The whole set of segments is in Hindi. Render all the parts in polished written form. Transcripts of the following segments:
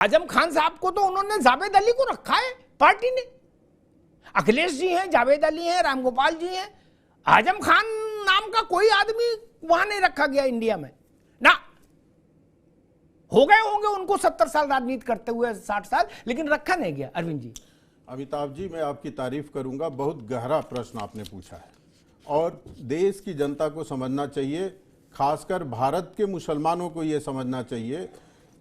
आजम खान साहब को तो उन्होंने जावेद अली को रखा है पार्टी ने। अखिलेश जी हैं, जावेद अली हैं, रामगोपाल जी हैं, आजम खान नाम का कोई आदमी वहां नहीं रखा गया इंडिया में ना। हो गए होंगे उनको 70 साल राजनीति करते हुए, 60 साल, लेकिन रखा नहीं गया। अरविंद जी। अमिताभ जी, मैं आपकी तारीफ करूंगा, बहुत गहरा प्रश्न आपने पूछा है और देश की जनता को समझना चाहिए, खासकर भारत के मुसलमानों को ये समझना चाहिए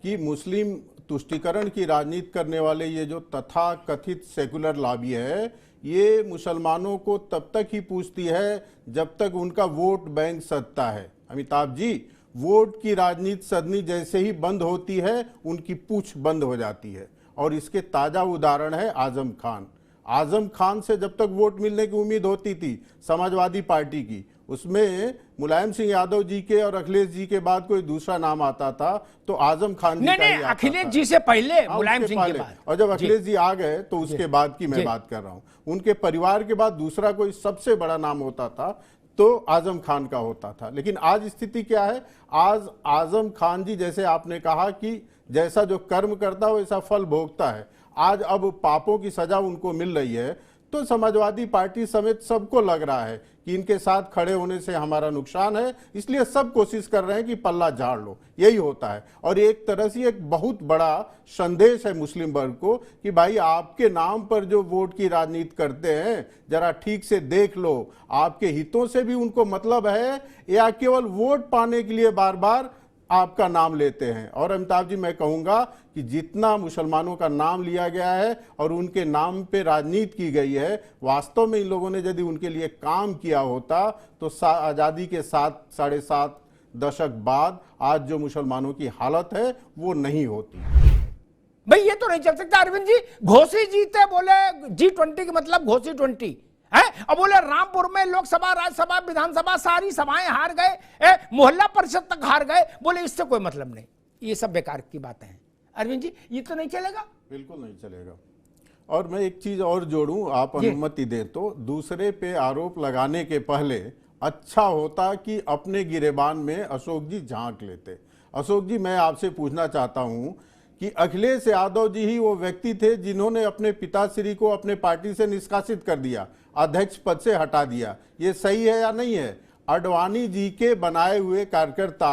कि मुस्लिम तुष्टीकरण की राजनीति करने वाले ये जो तथाकथित सेकुलर लॉबी है, ये मुसलमानों को तब तक ही पूछती है जब तक उनका वोट बैंक सधता है। अमिताभ जी, वोट की राजनीति सदनी जैसे ही बंद होती है, उनकी पूछ बंद हो जाती है। और इसके ताजा उदाहरण है आजम खान। आजम खान से जब तक वोट मिलने की उम्मीद होती थी समाजवादी पार्टी की, उसमें मुलायम सिंह यादव जी के और अखिलेश जी के बाद कोई दूसरा नाम आता था तो आजम खान जी का ही आता अखिलेश था। जी से पहले, मुलायम सिंह के बाद। और जब अखिलेश जी आ गए तो उसके बाद की मैं बात कर रहा हूं। उनके परिवार के बाद दूसरा कोई सबसे बड़ा नाम होता था तो आजम खान का होता था। लेकिन आज स्थिति क्या है? आज आजम खान जी, जैसे आपने कहा कि जैसा जो कर्म करता है वैसा फल भोगता है, आज अब पापों की सजा उनको मिल रही है। तो समाजवादी पार्टी समेत सबको लग रहा है कि इनके साथ खड़े होने से हमारा नुकसान है, इसलिए सब कोशिश कर रहे हैं कि पल्ला झाड़ लो। यही होता है और एक तरह से एक बहुत बड़ा संदेश है मुस्लिम वर्ग को कि भाई आपके नाम पर जो वोट की राजनीति करते हैं जरा ठीक से देख लो, आपके हितों से भी उनको मतलब है या केवल वोट पाने के लिए बार बार आपका नाम लेते हैं। और अमिताभ जी, मैं कहूंगा कि जितना मुसलमानों का नाम लिया गया है और उनके नाम पे राजनीति की गई है, वास्तव में इन लोगों ने यदि उनके लिए काम किया होता तो आज़ादी के 7-7.5 दशक बाद आज जो मुसलमानों की हालत है वो नहीं होती। भाई ये तो नहीं चल सकता अरविंद जी। घोसी जीते बोले G20 के मतलब घोसी 20 है। अब बोले रामपुर में लोकसभा, राज्यसभा, विधानसभा सारी सभाएं हार गए, मोहल्ला परिषद तक हार गए, बोले इससे कोई मतलब नहीं। ये सब बेकार की बातें हैं अरविंद जी, ये तो नहीं चलेगा। बिल्कुल नहीं चलेगा। और मैं एक चीज और जोड़ूं, आप अनुमति दें तो, दूसरे पे आरोप लगाने के पहले अच्छा होता कि अपने गिरेबान में अशोक जी झांक लेते। अशोक जी, मैं आपसे पूछना चाहता हूं कि अखिलेश यादव जी ही वो व्यक्ति थे जिन्होंने अपने पिताश्री को अपने पार्टी से निष्कासित कर दिया, अध्यक्ष पद से हटा दिया। ये सही है या नहीं है? आडवाणी जी के बनाए हुए कार्यकर्ता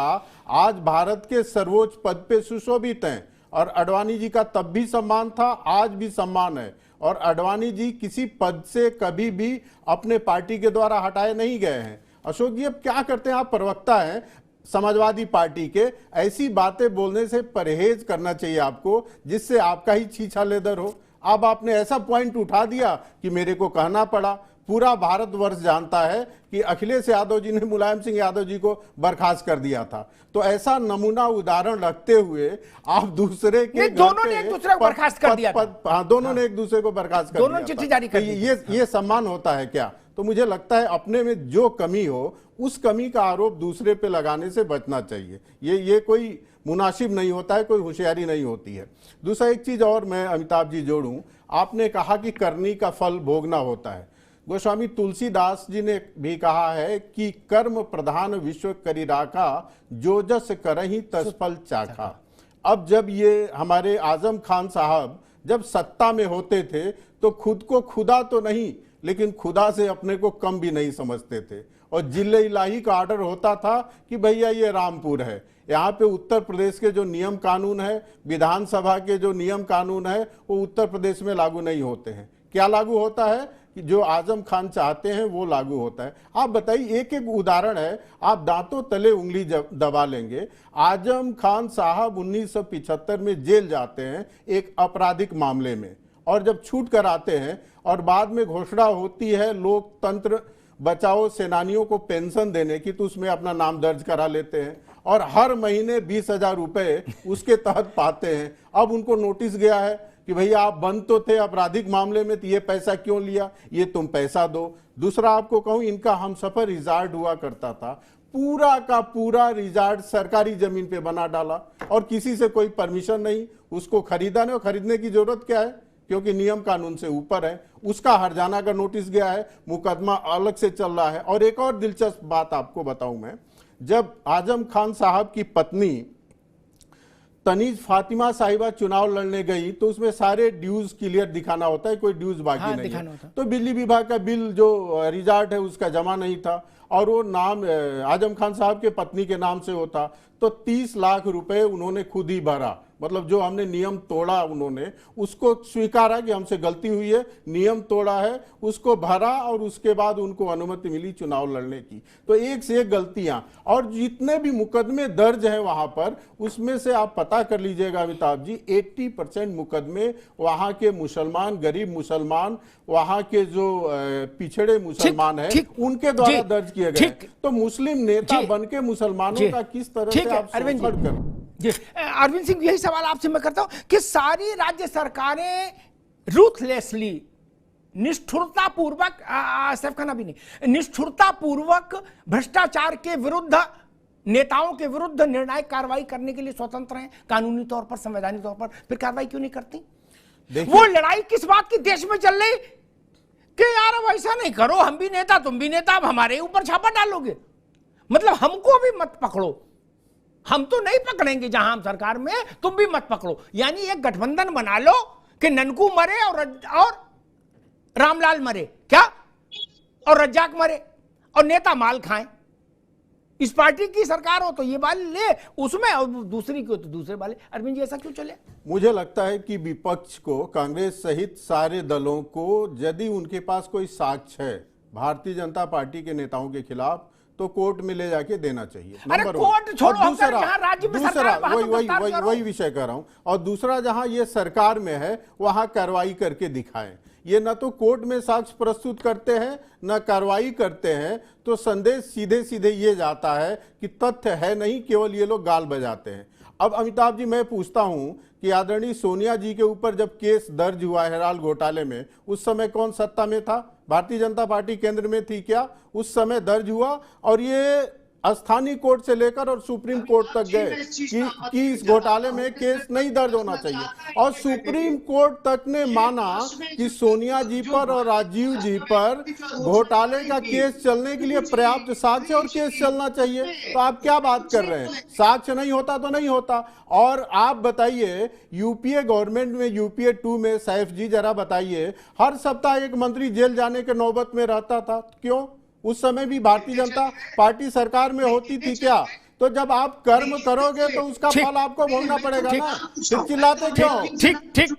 आज भारत के सर्वोच्च पद पे सुशोभित हैं और आडवाणी जी का तब भी सम्मान था, आज भी सम्मान है। और आडवाणी जी किसी पद से कभी भी अपने पार्टी के द्वारा हटाए नहीं गए हैं। अशोक जी, अब क्या करते हैं? आप प्रवक्ता हैं समाजवादी पार्टी के, ऐसी बातें बोलने से परहेज करना चाहिए आपको जिससे आपका ही छीछा लेदर हो। अब आपने ऐसा पॉइंट उठा दिया कि मेरे को कहना पड़ा। पूरा भारतवर्ष जानता है कि अखिलेश यादव जी ने मुलायम सिंह यादव जी को बर्खास्त कर दिया था। तो ऐसा नमूना उदाहरण रखते हुए आप दूसरे के दोनों ने एक दूसरे को बर्खास्त कर दिया था। हाँ, दोनों ने एक दूसरे को बर्खास्त कर दोनों चिट्ठी जारी कर दी। ये सम्मान होता है क्या? तो मुझे लगता है अपने में जो कमी हो उस कमी का आरोप दूसरे पे लगाने से बचना चाहिए। ये कोई मुनासिब नहीं होता है, कोई होशियारी नहीं होती है। दूसरा एक चीज और मैं अमिताभ जी जोड़ूं, आपने कहा कि करनी का फल भोगना होता है। गोस्वामी तुलसीदास जी ने भी कहा है कि कर्म प्रधान विश्व करी राखा, जो जस करहि तस फल चाखा। अब जब ये हमारे आजम खान साहब जब सत्ता में होते थे तो खुद को खुदा तो नहीं लेकिन खुदा से अपने को कम भी नहीं समझते थे और जिले इलाही का ऑर्डर होता था कि भैया ये रामपुर है, यहाँ पे उत्तर प्रदेश के जो नियम कानून है, विधानसभा के जो नियम कानून है वो उत्तर प्रदेश में लागू नहीं होते हैं। क्या लागू होता है कि जो आजम खान चाहते हैं वो लागू होता है। आप बताइए, एक एक उदाहरण है, आप दांतों तले उंगली दबा लेंगे। आजम खान साहब 1975 में जेल जाते हैं एक आपराधिक मामले में, और जब छूट कर आते हैं और बाद में घोषणा होती है लोकतंत्र बचाओ सेनानियों को पेंशन देने की, तो उसमें अपना नाम दर्ज करा लेते हैं और हर महीने 20,000 रुपए उसके तहत पाते हैं। अब उनको नोटिस गया है कि भैया आप बंद तो थे आपराधिक मामले में, तो ये पैसा क्यों लिया, ये तुम पैसा दो। दूसरा आपको कहूं, इनका हमसफर रिजॉर्ट हुआ करता था, पूरा का पूरा रिजॉर्ट सरकारी जमीन पे बना डाला और किसी से कोई परमिशन नहीं, उसको खरीदा नहीं। और खरीदने की जरूरत क्या है, क्योंकि नियम कानून से ऊपर है। उसका हर्जाना का नोटिस गया है, मुकदमा अलग से चल रहा है। और एक और दिलचस्प बात आपको बताऊं मैं, जब आजम खान साहब की पत्नी तनीज फातिमा साहिबा चुनाव लड़ने गई तो उसमें सारे ड्यूज क्लियर दिखाना होता है, कोई ड्यूज बाकी नहीं है। तो बिजली विभाग का बिल जो रिजल्ट है उसका जमा नहीं था और वो नाम आजम खान साहब के पत्नी के नाम से होता, तो 30 लाख रुपए उन्होंने खुद ही भरा। मतलब जो हमने नियम तोड़ा उन्होंने उसको स्वीकारा कि हमसे गलती हुई है, नियम तोड़ा है, उसको भरा और उसके बाद उनको अनुमति मिली चुनाव लड़ने की। तो एक से एक गलतियां, और जितने भी मुकदमे दर्ज हैं वहां पर, उसमें से आप पता कर लीजिएगा अमिताभ जी, 80% मुकदमे वहां के मुसलमान, गरीब मुसलमान, वहां के जो पिछड़े मुसलमान हैं उनके द्वारा दर्ज किए गए। तो मुस्लिम नेता बन के मुसलमानों का किस तरह से आप शोषण कर। जी अरविंद सिंह, यही सवाल आपसे मैं करता हूं कि सारी राज्य सरकारें रूथलेसली, निष्ठुरता पूर्वक, सैफ खान अभी नहीं, निष्ठुरता पूर्वक भ्रष्टाचार के विरुद्ध, नेताओं के विरुद्ध निर्णायक कार्रवाई करने के लिए स्वतंत्र हैं कानूनी तौर पर, संवैधानिक तौर पर, फिर कार्रवाई क्यों नहीं करती? वो लड़ाई किस बात की देश में चल रही कि यार अब ऐसा नहीं करो, हम भी नेता तुम भी नेता, अब हमारे ऊपर छापा डालोगे, मतलब हमको भी मत पकड़ो, हम तो नहीं पकड़ेंगे जहां हम सरकार में, तुम भी मत पकड़ो। यानी एक गठबंधन बना लो कि ननकू मरे और रामलाल मरे, क्या, और रज्जाक मरे और नेता माल खाएं। इस पार्टी की सरकार हो तो ये वाले ले उसमें, और दूसरी की हो तो दूसरे वाले। अरविंद जी ऐसा क्यों चले? मुझे लगता है कि विपक्ष को, कांग्रेस सहित सारे दलों को, यदि उनके पास कोई साक्ष्य है भारतीय जनता पार्टी के नेताओं के खिलाफ, तो कोर्ट में ले जाके देना चाहिए। अरे कोर्ट छोड़ो, वही विषय कर रहा हूं। और दूसरा, जहां ये सरकार में है वहां कार्रवाई करके दिखाएं। ये न तो कोर्ट में साक्ष्य प्रस्तुत करते हैं न कार्रवाई करते हैं, तो संदेश सीधे सीधे ये जाता है कि तथ्य है नहीं, केवल ये लोग गाल बजाते हैं। अब अमिताभ जी, मैं पूछता हूं कि आदरणीय सोनिया जी के ऊपर जब केस दर्ज हुआ हेराल्ड घोटाले में, उस समय कौन सत्ता में था? भारतीय जनता पार्टी केंद्र में थी क्या? उस समय दर्ज हुआ और ये स्थानीय कोर्ट से लेकर और सुप्रीम कोर्ट तक गए कि इस घोटाले में केस नहीं दर्ज होना चाहिए, और सुप्रीम कोर्ट तक ने माना कि सोनिया जी पर और राजीव जी पर घोटाले का केस चलने के लिए पर्याप्त साक्ष्य और केस चलना चाहिए। तो आप क्या बात कर रहे हैं? साक्ष्य नहीं होता तो नहीं होता। और आप बताइए, यूपीए गवर्नमेंट में, यूपीए 2 में, सैफ जी जरा बताइए, हर सप्ताह एक मंत्री जेल जाने के नौबत में रहता था, क्यों? उस समय भी भारतीय जनता पार्टी सरकार में होती थी क्या? तो जब आप कर्म करोगे तो उसका फल आपको भोगना पड़ेगा ना, फिर चिल्लाते क्यों? ठीक।